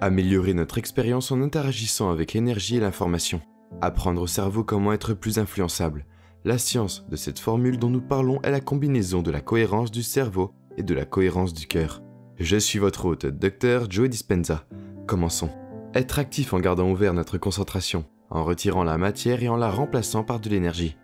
Améliorer notre expérience en interagissant avec l'énergie et l'information. Apprendre au cerveau comment être plus influençable. La science de cette formule dont nous parlons est la combinaison de la cohérence du cerveau et de la cohérence du cœur. Je suis votre hôte, Dr Joe Dispenza. Commençons. Être actif en gardant ouvert notre concentration, en retirant la matière et en la remplaçant par de l'énergie,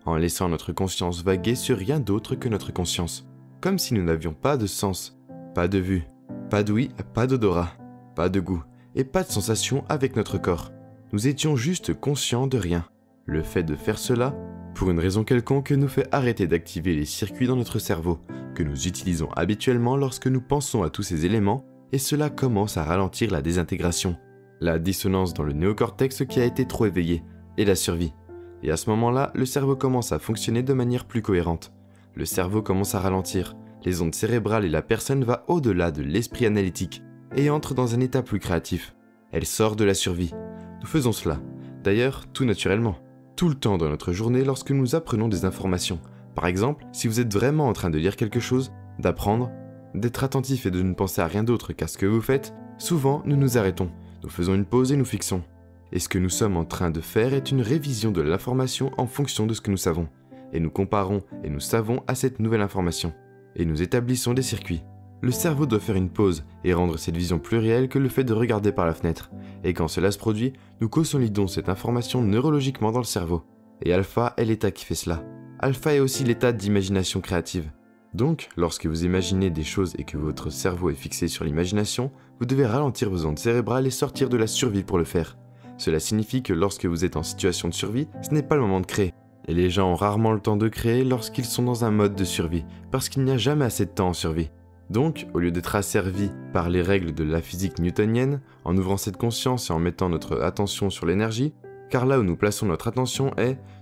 en laissant notre conscience vaguer sur rien d'autre que notre conscience, comme si nous n'avions pas de sens, pas de vue, pas d'ouïe, pas d'odorat, pas de goût et pas de sensation avec notre corps. Nous étions juste conscients de rien. Le fait de faire cela, pour une raison quelconque, nous fait arrêter d'activer les circuits dans notre cerveau que nous utilisons habituellement lorsque nous pensons à tous ces éléments, et cela commence à ralentir la désintégration, la dissonance dans le néocortex qui a été trop éveillé, et la survie. Et à ce moment-là, le cerveau commence à fonctionner de manière plus cohérente. Le cerveau commence à ralentir, les ondes cérébrales et la personne va au-delà de l'esprit analytique et entre dans un état plus créatif. Elle sort de la survie. Nous faisons cela, d'ailleurs tout naturellement, tout le temps dans notre journée lorsque nous apprenons des informations. Par exemple, si vous êtes vraiment en train de lire quelque chose, d'apprendre, d'être attentif et de ne penser à rien d'autre qu'à ce que vous faites, souvent nous nous arrêtons, nous faisons une pause et nous fixons. Et ce que nous sommes en train de faire est une révision de l'information en fonction de ce que nous savons. Et nous comparons et nous savons à cette nouvelle information. Et nous établissons des circuits. Le cerveau doit faire une pause et rendre cette vision plus réelle que le fait de regarder par la fenêtre. Et quand cela se produit, nous consolidons cette information neurologiquement dans le cerveau. Et alpha est l'état qui fait cela. Alpha est aussi l'état d'imagination créative. Donc, lorsque vous imaginez des choses et que votre cerveau est fixé sur l'imagination, vous devez ralentir vos ondes cérébrales et sortir de la survie pour le faire. Cela signifie que lorsque vous êtes en situation de survie, ce n'est pas le moment de créer. Et les gens ont rarement le temps de créer lorsqu'ils sont dans un mode de survie, parce qu'il n'y a jamais assez de temps en survie. Donc, au lieu d'être asservi par les règles de la physique newtonienne, en ouvrant cette conscience et en mettant notre attention sur l'énergie, car là où nous plaçons notre attention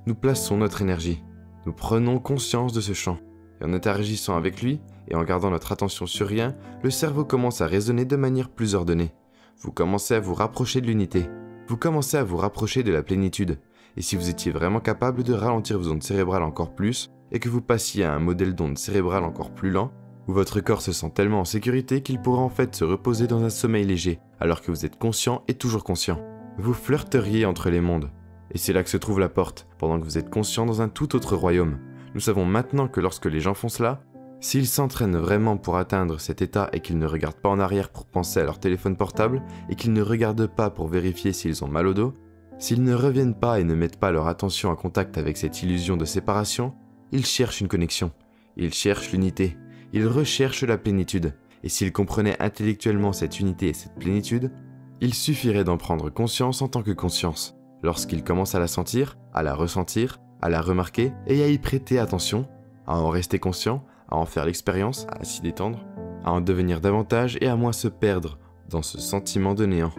nous plaçons notre énergie. Nous prenons conscience de ce champ, et en interagissant avec lui, et en gardant notre attention sur rien, le cerveau commence à raisonner de manière plus ordonnée. Vous commencez à vous rapprocher de l'unité. Vous commencez à vous rapprocher de la plénitude. Et si vous étiez vraiment capable de ralentir vos ondes cérébrales encore plus, et que vous passiez à un modèle d'ondes cérébrales encore plus lent, où votre corps se sent tellement en sécurité qu'il pourra en fait se reposer dans un sommeil léger, alors que vous êtes conscient et toujours conscient. Vous flirteriez entre les mondes. Et c'est là que se trouve la porte, pendant que vous êtes conscient dans un tout autre royaume. Nous savons maintenant que lorsque les gens font cela, s'ils s'entraînent vraiment pour atteindre cet état et qu'ils ne regardent pas en arrière pour penser à leur téléphone portable, et qu'ils ne regardent pas pour vérifier s'ils ont mal au dos, s'ils ne reviennent pas et ne mettent pas leur attention en contact avec cette illusion de séparation, ils cherchent une connexion, ils cherchent l'unité, ils recherchent la plénitude. Et s'ils comprenaient intellectuellement cette unité et cette plénitude, il suffirait d'en prendre conscience en tant que conscience. Lorsqu'ils commencent à la sentir, à la ressentir, à la remarquer et à y prêter attention, à en rester conscient, à en faire l'expérience, à s'y détendre, à en devenir davantage et à moins se perdre dans ce sentiment de néant,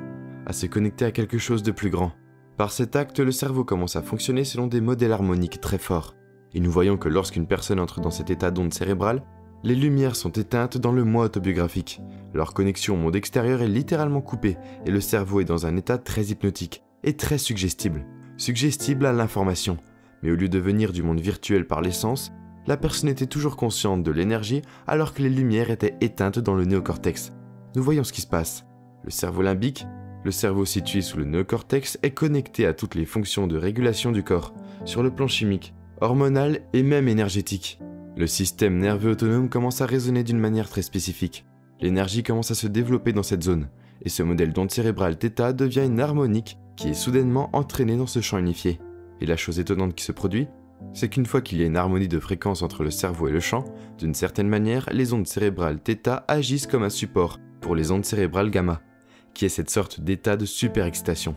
à se connecter à quelque chose de plus grand. Par cet acte, le cerveau commence à fonctionner selon des modèles harmoniques très forts. Et nous voyons que lorsqu'une personne entre dans cet état d'onde cérébrale, les lumières sont éteintes dans le moi autobiographique. Leur connexion au monde extérieur est littéralement coupée et le cerveau est dans un état très hypnotique et très suggestible. Suggestible à l'information. Mais au lieu de venir du monde virtuel par l'essence, la personne était toujours consciente de l'énergie alors que les lumières étaient éteintes dans le néocortex. Nous voyons ce qui se passe. Le cerveau limbique, le cerveau situé sous le néocortex, est connecté à toutes les fonctions de régulation du corps, sur le plan chimique, hormonal et même énergétique. Le système nerveux autonome commence à résonner d'une manière très spécifique. L'énergie commence à se développer dans cette zone, et ce modèle d'onde cérébrale θ devient une harmonique qui est soudainement entraînée dans ce champ unifié. Et la chose étonnante qui se produit, c'est qu'une fois qu'il y a une harmonie de fréquence entre le cerveau et le champ, d'une certaine manière, les ondes cérébrales θ agissent comme un support pour les ondes cérébrales gamma, qui est cette sorte d'état de super-excitation.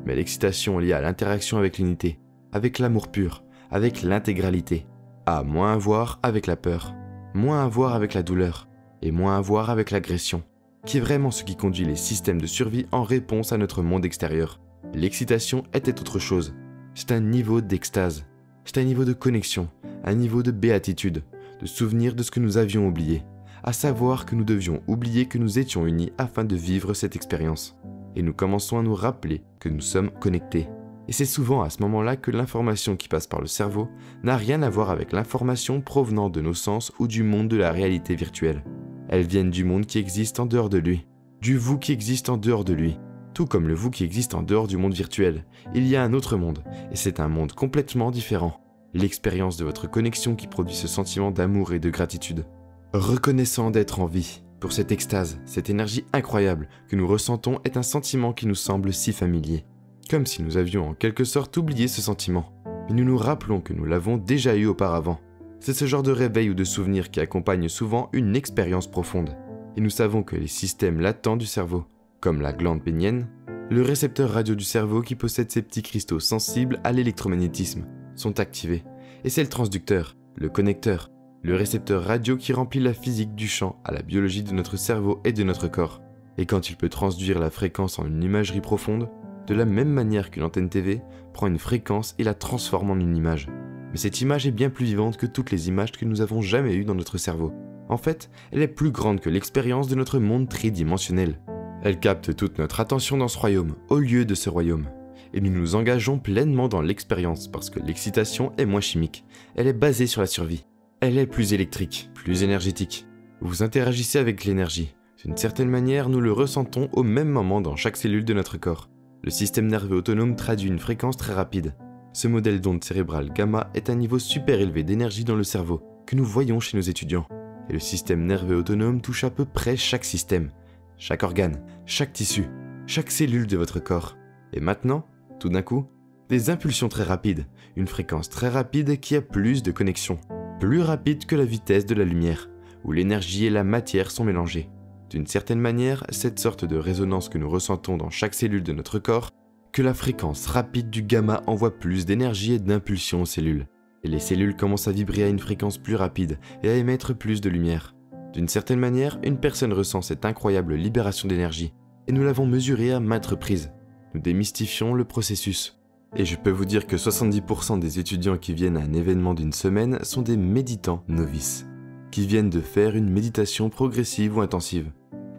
Mais l'excitation liée à l'interaction avec l'unité, avec l'amour pur, avec l'intégralité, a moins à voir avec la peur, moins à voir avec la douleur, et moins à voir avec l'agression, qui est vraiment ce qui conduit les systèmes de survie en réponse à notre monde extérieur. L'excitation était autre chose. C'est un niveau d'extase, c'est un niveau de connexion, un niveau de béatitude, de souvenir de ce que nous avions oublié, à savoir que nous devions oublier que nous étions unis afin de vivre cette expérience. Et nous commençons à nous rappeler que nous sommes connectés. Et c'est souvent à ce moment-là que l'information qui passe par le cerveau n'a rien à voir avec l'information provenant de nos sens ou du monde de la réalité virtuelle. Elles viennent du monde qui existe en dehors de lui, du vous qui existe en dehors de lui. Tout comme le vous qui existe en dehors du monde virtuel, il y a un autre monde, et c'est un monde complètement différent. L'expérience de votre connexion qui produit ce sentiment d'amour et de gratitude. Reconnaissant d'être en vie, pour cette extase, cette énergie incroyable que nous ressentons est un sentiment qui nous semble si familier. Comme si nous avions en quelque sorte oublié ce sentiment, mais nous nous rappelons que nous l'avons déjà eu auparavant. C'est ce genre de réveil ou de souvenir qui accompagne souvent une expérience profonde. Et nous savons que les systèmes latents du cerveau, comme la glande pénienne, le récepteur radio du cerveau qui possède ces petits cristaux sensibles à l'électromagnétisme, sont activés. Et c'est le transducteur, le connecteur, le récepteur radio qui remplit la physique du champ à la biologie de notre cerveau et de notre corps. Et quand il peut transduire la fréquence en une imagerie profonde, de la même manière qu'une antenne TV prend une fréquence et la transforme en une image. Mais cette image est bien plus vivante que toutes les images que nous avons jamais eues dans notre cerveau. En fait, elle est plus grande que l'expérience de notre monde tridimensionnel. Elle capte toute notre attention dans ce royaume, au lieu de ce royaume. Et nous nous engageons pleinement dans l'expérience parce que l'excitation est moins chimique. Elle est basée sur la survie. Elle est plus électrique, plus énergétique. Vous interagissez avec l'énergie. D'une certaine manière, nous le ressentons au même moment dans chaque cellule de notre corps. Le système nerveux autonome traduit une fréquence très rapide. Ce modèle d'onde cérébrale gamma est un niveau super élevé d'énergie dans le cerveau que nous voyons chez nos étudiants. Et le système nerveux autonome touche à peu près chaque système, chaque organe, chaque tissu, chaque cellule de votre corps. Et maintenant, tout d'un coup, des impulsions très rapides, une fréquence très rapide qui a plus de connexions, plus rapide que la vitesse de la lumière, où l'énergie et la matière sont mélangées. D'une certaine manière, cette sorte de résonance que nous ressentons dans chaque cellule de notre corps, que la fréquence rapide du gamma envoie plus d'énergie et d'impulsion aux cellules. Et les cellules commencent à vibrer à une fréquence plus rapide et à émettre plus de lumière. D'une certaine manière, une personne ressent cette incroyable libération d'énergie, et nous l'avons mesurée à maintes reprises. Nous démystifions le processus. Et je peux vous dire que 70% des étudiants qui viennent à un événement d'une semaine sont des méditants novices, qui viennent de faire une méditation progressive ou intensive,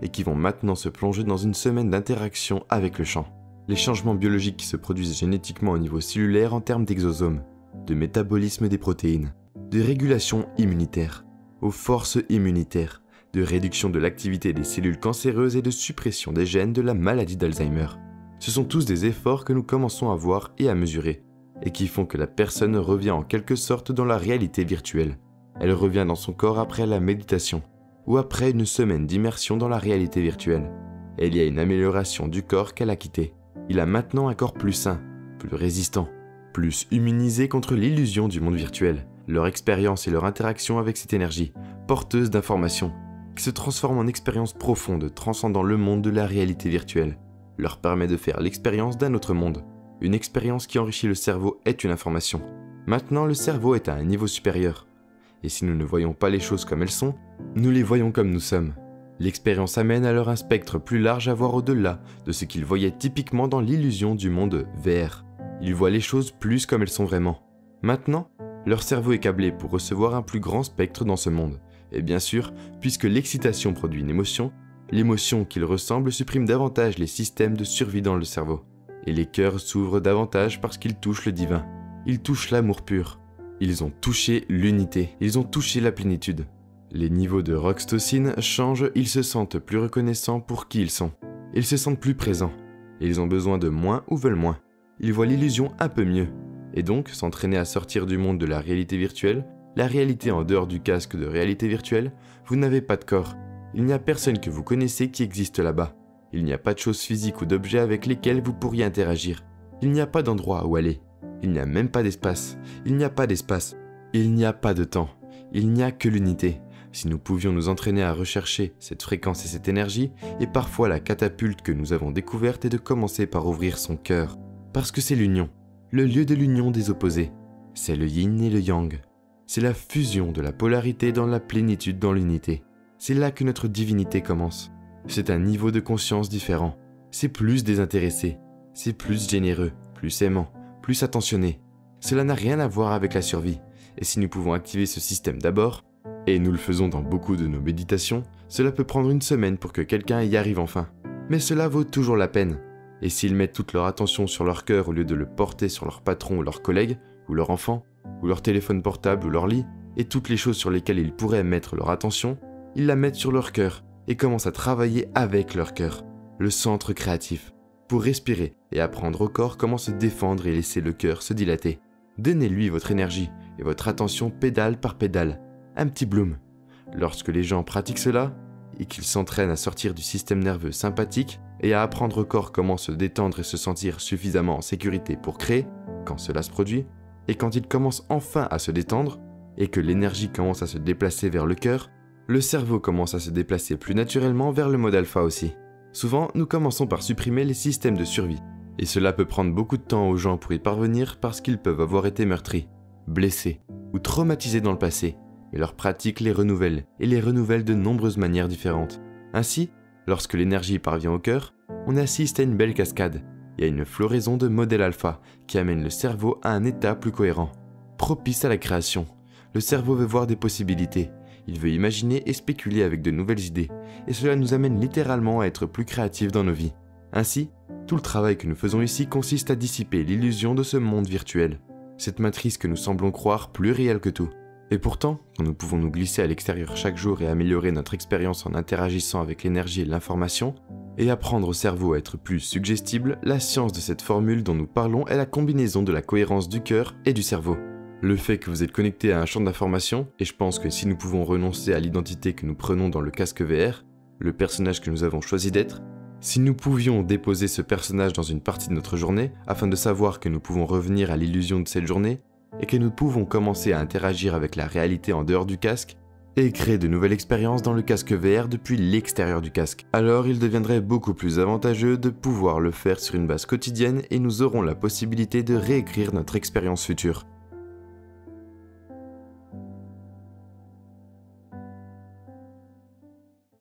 et qui vont maintenant se plonger dans une semaine d'interaction avec le champ. Les changements biologiques qui se produisent génétiquement au niveau cellulaire en termes d'exosomes, de métabolisme des protéines, de régulation immunitaire, aux forces immunitaires, de réduction de l'activité des cellules cancéreuses et de suppression des gènes de la maladie d'Alzheimer. Ce sont tous des efforts que nous commençons à voir et à mesurer, et qui font que la personne revient en quelque sorte dans la réalité virtuelle. Elle revient dans son corps après la méditation, ou après une semaine d'immersion dans la réalité virtuelle. Et il y a une amélioration du corps qu'elle a quitté. Il a maintenant un corps plus sain, plus résistant, plus immunisé contre l'illusion du monde virtuel, leur expérience et leur interaction avec cette énergie, porteuse d'informations, qui se transforme en expérience profonde transcendant le monde de la réalité virtuelle, leur permet de faire l'expérience d'un autre monde. Une expérience qui enrichit le cerveau est une information. Maintenant, le cerveau est à un niveau supérieur. Et si nous ne voyons pas les choses comme elles sont, nous les voyons comme nous sommes. L'expérience amène alors un spectre plus large à voir au-delà de ce qu'ils voyaient typiquement dans l'illusion du monde VR. Ils voient les choses plus comme elles sont vraiment. Maintenant, leur cerveau est câblé pour recevoir un plus grand spectre dans ce monde. Et bien sûr, puisque l'excitation produit une émotion, l'émotion qu'ils ressemblent supprime davantage les systèmes de survie dans le cerveau. Et les cœurs s'ouvrent davantage parce qu'ils touchent le divin. Ils touchent l'amour pur. Ils ont touché l'unité. Ils ont touché la plénitude. Les niveaux de oxytocine changent, ils se sentent plus reconnaissants pour qui ils sont. Ils se sentent plus présents. Ils ont besoin de moins ou veulent moins. Ils voient l'illusion un peu mieux. Et donc, s'entraîner à sortir du monde de la réalité virtuelle, la réalité en dehors du casque de réalité virtuelle, vous n'avez pas de corps. Il n'y a personne que vous connaissez qui existe là-bas. Il n'y a pas de choses physiques ou d'objets avec lesquels vous pourriez interagir. Il n'y a pas d'endroit où aller. Il n'y a même pas d'espace. Il n'y a pas d'espace. Il n'y a pas de temps. Il n'y a que l'unité. Si nous pouvions nous entraîner à rechercher cette fréquence et cette énergie, et parfois la catapulte que nous avons découverte est de commencer par ouvrir son cœur. Parce que c'est l'union, le lieu de l'union des opposés. C'est le yin et le yang. C'est la fusion de la polarité dans la plénitude dans l'unité. C'est là que notre divinité commence. C'est un niveau de conscience différent. C'est plus désintéressé. C'est plus généreux, plus aimant, plus attentionné. Cela n'a rien à voir avec la survie. Et si nous pouvons activer ce système d'abord, et nous le faisons dans beaucoup de nos méditations, cela peut prendre une semaine pour que quelqu'un y arrive enfin. Mais cela vaut toujours la peine. Et s'ils mettent toute leur attention sur leur cœur au lieu de le porter sur leur patron ou leur collègue, ou leur enfant, ou leur téléphone portable ou leur lit, et toutes les choses sur lesquelles ils pourraient mettre leur attention, ils la mettent sur leur cœur, et commencent à travailler avec leur cœur, le centre créatif, pour respirer et apprendre au corps comment se défendre et laisser le cœur se dilater. Donnez-lui votre énergie et votre attention pédale par pédale, un petit bloom. Lorsque les gens pratiquent cela, et qu'ils s'entraînent à sortir du système nerveux sympathique et à apprendre au corps comment se détendre et se sentir suffisamment en sécurité pour créer, quand cela se produit, et quand ils commencent enfin à se détendre, et que l'énergie commence à se déplacer vers le cœur, le cerveau commence à se déplacer plus naturellement vers le mode alpha aussi. Souvent, nous commençons par supprimer les systèmes de survie, et cela peut prendre beaucoup de temps aux gens pour y parvenir parce qu'ils peuvent avoir été meurtris, blessés ou traumatisés dans le passé, et leur pratique les renouvelle, et les renouvelle de nombreuses manières différentes. Ainsi, lorsque l'énergie parvient au cœur, on assiste à une belle cascade, et à une floraison de modèles alpha qui amène le cerveau à un état plus cohérent, propice à la création. Le cerveau veut voir des possibilités, il veut imaginer et spéculer avec de nouvelles idées, et cela nous amène littéralement à être plus créatifs dans nos vies. Ainsi, tout le travail que nous faisons ici consiste à dissiper l'illusion de ce monde virtuel, cette matrice que nous semblons croire plus réelle que tout. Et pourtant, quand nous pouvons nous glisser à l'extérieur chaque jour et améliorer notre expérience en interagissant avec l'énergie et l'information, et apprendre au cerveau à être plus suggestible, la science de cette formule dont nous parlons est la combinaison de la cohérence du cœur et du cerveau. Le fait que vous êtes connecté à un champ d'information, et je pense que si nous pouvons renoncer à l'identité que nous prenons dans le casque VR, le personnage que nous avons choisi d'être, si nous pouvions déposer ce personnage dans une partie de notre journée, afin de savoir que nous pouvons revenir à l'illusion de cette journée, et que nous pouvons commencer à interagir avec la réalité en dehors du casque, et créer de nouvelles expériences dans le casque VR depuis l'extérieur du casque. Alors il deviendrait beaucoup plus avantageux de pouvoir le faire sur une base quotidienne et nous aurons la possibilité de réécrire notre expérience future.